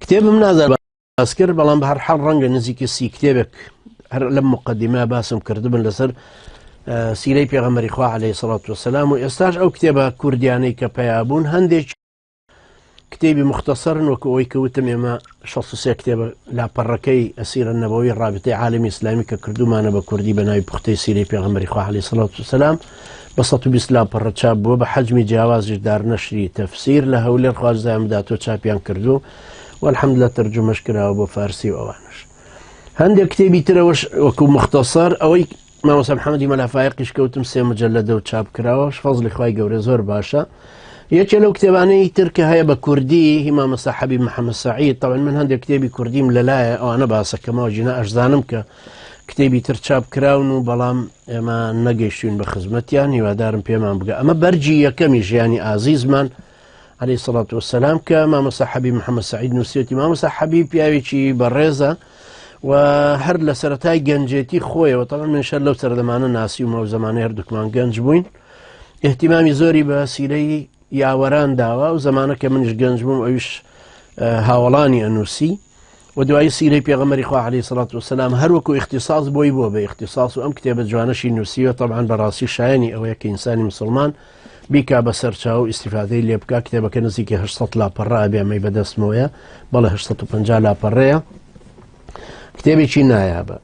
کتێبم نازار باس کرد بەڵام بە هەر حەڵ ڕەنگە نزیکی سی کتێبێک هەر لەم مقدمە باسم کردبن لەسەر سیرەی پێغەمبەری خوا عەلەیهی سەڵات وەسەلام و ئێستاش ئەو کتێبە کوردیانەی کە پەیابوون هەندێک کتێبی مختصرن وەکو ئەوەی کەوتم ئێمە 63 کتێبە لاپەڕەکەی ئەسیرە نەبەوی ڕابطەی عالەمی ئیسلامی کە کردومانە بە کوردی بە ناوی پوختەی سیرەی پێغەمبەری خوا عەلەیهی سەڵات وەسەلام بە 120 لاپەڕە چاپ بووە بە حەجمی جیاوازیش دارنەشری تەفسیر لە هەولێر خوازدایان بداتۆ چاپیان کردو والحەمدولillah تەرجمەش کراوە بۆ فارسی و ئەوانش. هەندێک کتێبی ترەوەش وەکو مختصر ئەوەی مامۆستا محەممەدی مەلافایقیش کەوتم 3 مجەلەدە و چاپ کراوەش فەزلی خوای گەورە زۆر باشە. یەکێ لەو کتێبانەی تر کە هەیە بە کوردی هیمامەستا حەبیب محەممەد سەعید طبعا من هەندێک کتێبی کوردیم لەلایە ئەوانە باسەکەمەوە جینا ئەشزانم کە کتێبی تر چاپ کراون و بەڵام ئێمە نەگەیشتوین بە خزمەتیان هیوادارم پێمان بگە. ئەمە بەرجی یەکەمی ژیانی ئازیزمان عەلەیهی سەڵات وەسەلام کە مامۆستا حەبیب محەممەد سەعید نووسێتی. مامۆستا حەبیب پیاوێکی بەڕێزە و هەر لە سەرەتای گەنجێتی خۆیەوە تەڵەن منشەر لەو سەردەمانە ناسیومە و زمانەی هەردووکمان گەنج بووین احتیمامی زۆری بە سیرەی یاوەران داوا و زمانە کە منش گەنج بووم ئەویش هاوڵانی ئەنووسی و دوای سیرەی پێغەمبەری خوا عەلەیهی سەڵات وەسەلام هەروەکو اختصاص بۆی بووە بە اختصاص و ئەم کتێبە جوانەشی نووسیوە طبعا بەڕاستی شایەنی ئەوەیە کە ئینسانی مسلمان بیکا بەسەر چاو و ئیسیفادەی لێ بکا. کتێبەکە نزیکی 800 لاپەڕە ئەبێ ئەمەی بەدەستمەوەیە بەڵێ 850 لاپەڕەیە کتێبێکی نایابە.